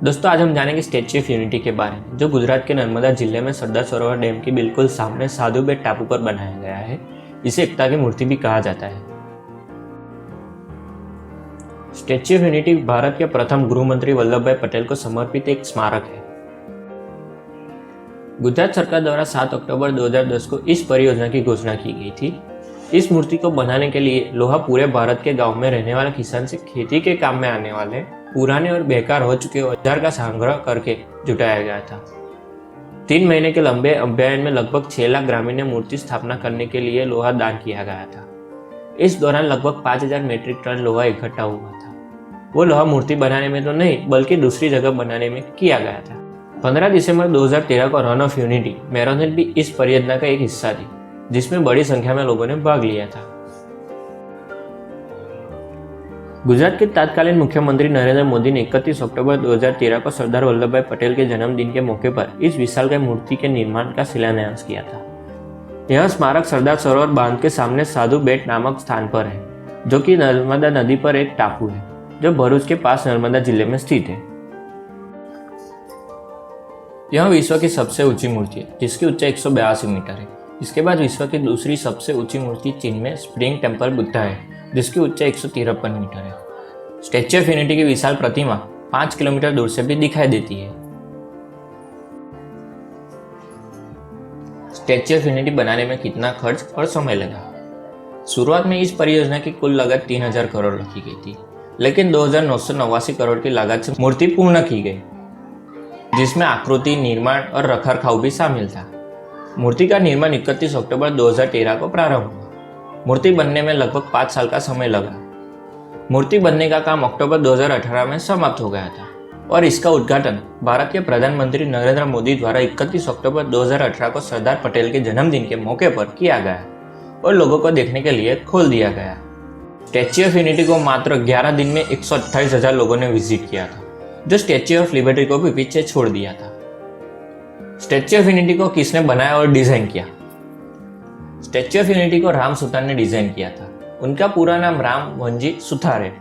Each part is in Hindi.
दोस्तों आज हम जानेंगे स्टैच्यू ऑफ यूनिटी के बारे में, जो गुजरात के नर्मदा जिले में सरदार सरोवर डैम के बिल्कुल सामने साधु बेट टापू पर बनाया गया है। इसे एकता की मूर्ति भी कहा जाता है। स्टैच्यू ऑफ यूनिटी भारत के प्रथम गृह मंत्री वल्लभ भाई पटेल को समर्पित एक स्मारक है। गुजरात सरकार द्वारा 7 अक्टूबर 2010 को इस परियोजना की घोषणा की गई थी। इस मूर्ति को बनाने के लिए लोहा पूरे भारत के गांव में रहने वाले किसान से खेती के काम में आने वाले पुराने और बेकार हो चुके औजार का संग्रह करके जुटाया गया था। 3 महीने के लंबे अभियान में लगभग 6 लाख ग्रामीण ने मूर्ति स्थापना करने के लिए लोहा दान किया गया था। इस दौरान लगभग 5000 मीट्रिक टन लोहा इकट्ठा हुआ था। वो लोहा मूर्ति बनाने में तो नहीं बल्कि दूसरी जगह बनाने में किया गया था। 15 दिसंबर 2013 को रन ऑफ यूनिटी मैराथन भी इस परियोजना का एक हिस्सा थी, जिसमें बड़ी संख्या में लोगों ने भाग लिया था। गुजरात के तत्कालीन मुख्यमंत्री नरेंद्र मोदी ने 31 अक्टूबर 2013 को सरदार वल्लभ भाई पटेल के जन्मदिन के मौके पर इस विशालकाय मूर्ति के निर्माण का शिलान्यास किया था। यह स्मारक सरदार सरोवर बांध के सामने साधु बेट नामक स्थान पर है, जो कि नर्मदा नदी पर एक टापू है, जो भरूच के पास नर्मदा जिले में स्थित है। यह विश्व की सबसे ऊंची मूर्ति है, जिसकी ऊंचाई 182 मीटर है। इसके बाद विश्व की दूसरी सबसे ऊंची मूर्ति चीन में स्प्रिंग टेम्पल बुद्धा है, जिसकी ऊंचाई 153 मीटर है। स्टैच्यू ऑफ यूनिटी की विशाल प्रतिमा 5 किलोमीटर दूर से भी दिखाई देती है। स्टैच्यू ऑफ यूनिटी बनाने में कितना खर्च और समय लगा? शुरुआत में इस परियोजना की कुल लागत 3000 करोड़ रखी गई थी, लेकिन 2989 करोड़ की लागत से मूर्ति पूर्ण की गई, जिसमें आकृति, निर्माण और रखरखाव भी शामिल था। मूर्ति का निर्माण 31 अक्टूबर 2013 को प्रारंभ हुआ। मूर्ति बनने में लगभग 5 साल का समय लगा। मूर्ति बनने का काम अक्टूबर 2018 में समाप्त हो गया था और इसका उद्घाटन भारत के प्रधानमंत्री नरेंद्र मोदी द्वारा 31 अक्टूबर 2018 को सरदार पटेल के जन्मदिन के मौके पर किया गया और लोगों को देखने के लिए खोल दिया गया। स्टैच्यू ऑफ यूनिटी को मात्र 11 दिन में 128,000 लोगों ने विजिट किया था, जो स्टैच्यू ऑफ लिबर्टी को भी पीछे छोड़ दिया था। स्टैच्यू ऑफ यूनिटी को किसने बनाया और डिजाइन किया? स्टैच्यू ऑफ यूनिटी को राम सुतार ने डिजाइन किया था। उनका पूरा नाम राम वंजी सुतार है।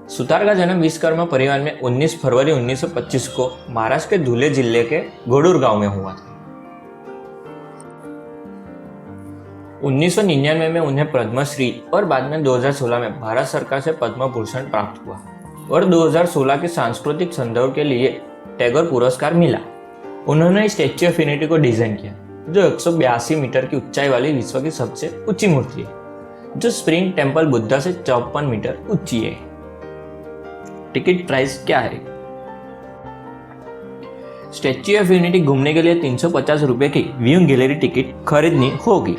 सुतार का जन्म विश्वकर्मा परिवार में 19 फरवरी 1925 को महाराष्ट्र के धुले जिले के गोडूर गांव में हुआ था। 1999 में उन्हें पद्मश्री और बाद में 2016 में भारत सरकार से पद्म भूषण प्राप्त हुआ और 2016 के सांस्कृतिक संदर्भ के लिए टैगोर पुरस्कार मिला। उन्होंने स्टैच्यू ऑफ यूनिटी को डिजाइन किया, जो 182 मीटर की ऊंचाई वाली विश्व की सबसे ऊंची मूर्ति है, जो स्प्रिंग टेम्पल बुद्धा से 54 मीटर ऊंची है। टिकट प्राइस क्या है? स्टैच्यू ऑफ यूनिटी घूमने के लिए 350 रुपए की व्यूइंग गैलरी टिकट खरीदनी होगी।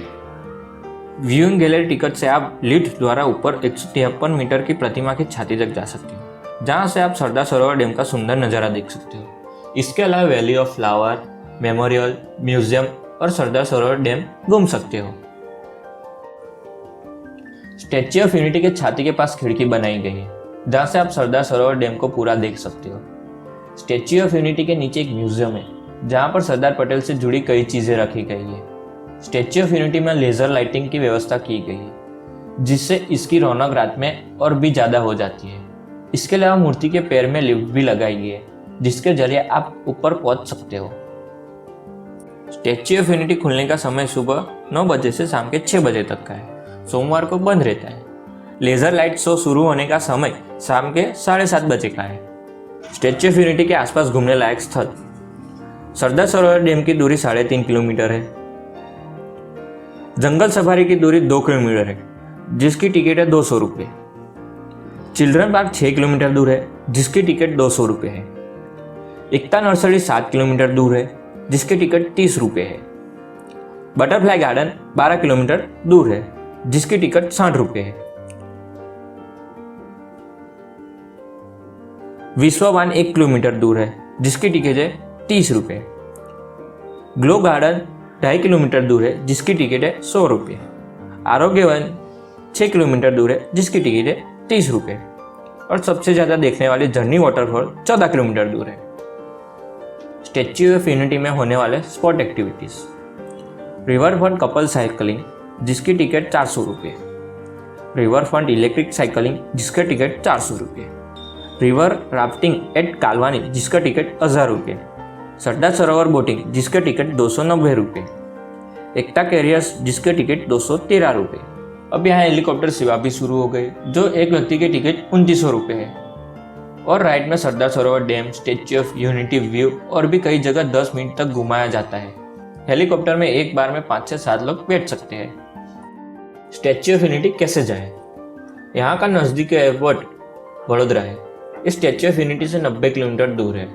व्यूइंग गैलरी टिकट से आप लिफ्ट द्वारा ऊपर 153 मीटर की प्रतिमा की छाती तक जा सकते हो, जहां से आप सरदार सरोवर डैम का सुंदर नजारा देख सकते हो। इसके अलावा valley of flower, memorial, museum और सरदार सरोवर डैम घूम सकते हो। स्टैच्यू ऑफ यूनिटी के छाती के पास खिड़की बनाई गई है, जहां से आप सरदार सरोवर डैम को पूरा देख सकते हो। स्टैच्यू ऑफ यूनिटी के नीचे एक म्यूजियम है, जहां पर सरदार पटेल से जुड़ी कई चीजें रखी गई है। स्टैच्यू ऑफ यूनिटी में लेजर लाइटिंग की व्यवस्था की गई है, जिससे इसकी रौनक रात में और भी ज्यादा हो जाती है। इसके अलावा मूर्ति के पैर में लिफ्ट भी लगाई गई है, जिसके जरिए आप ऊपर पहुंच सकते हो। स्टैच्यू ऑफ यूनिटी खुलने का समय सुबह 9 बजे से शाम के 6 बजे तक का है। सोमवार को बंद रहता है। लेजर लाइट शो शुरू होने का समय शाम के 7:30 बजे का है। स्टैच्यू ऑफ यूनिटी के आसपास घूमने लायक स्थल: सरदार सरोवर डैम की दूरी 3.5 किलोमीटर है। जंगल सफारी की दूरी 2 किलोमीटर है, जिसकी टिकट है 200 रुपये। चिल्ड्रन पार्क 6 किलोमीटर दूर है, जिसकी टिकट 200 रुपये है। एकता नर्सरी 7 किलोमीटर दूर है, जिसकी टिकट 30 रुपये है। बटरफ्लाई गार्डन 12 किलोमीटर दूर है, जिसकी टिकट 60 रुपये है। विश्ववान 1 किलोमीटर दूर है, जिसकी टिकट है 30 रुपये। ग्लो गार्डन 2.5 किलोमीटर दूर है, जिसकी टिकट है 100 रुपये। आरोग्यवन 6 किलोमीटर दूर है, जिसकी टिकट है 30 रुपये। और सबसे ज्यादा देखने वाली झरनी वाटरफॉल 14 किलोमीटर दूर है। स्टैच्यू ऑफ यूनिटी में होने वाले sport activities: river front couple cycling, जिसकी टिकट 400 रुपये। रिवर फ्रंट इलेक्ट्रिक साइकिलिंग, जिसका टिकट 400 रुपये। रिवर राफ्टिंग एट कालवानी जिसका टिकट 1000 रुपये, सरदार सरोवर बोटिंग जिसका टिकट 290 रुपये, एकता कैरियर्स जिसके टिकट 213 रुपये। अब यहाँ हेलीकॉप्टर सेवा भी शुरू हो गई जो एक व्यक्ति के टिकट 2900 रुपये है। और राइड में Sardar Sarovar dam, statue of unity view और भी कई जगह 10 मिनट तक घुमाया जाता है। हेलीकॉप्टर में एक बार में 5 से 7 लोग बैठ सकते हैं। स्टैच्यू ऑफ यूनिटी कैसे जाए? यहाँ का नज़दीकी एयरपोर्ट वडोदरा है। इस स्टैच्यू ऑफ यूनिटी से 90 किलोमीटर दूर है।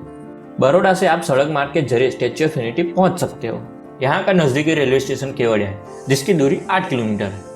बड़ौदा से आप सड़क मार्ग के जरिए स्टैच्यू ऑफ यूनिटी पहुँच सकते हो। यहाँ का नज़दीकी रेलवे स्टेशन केवड़िया है जिसकी दूरी 8 किलोमीटर है।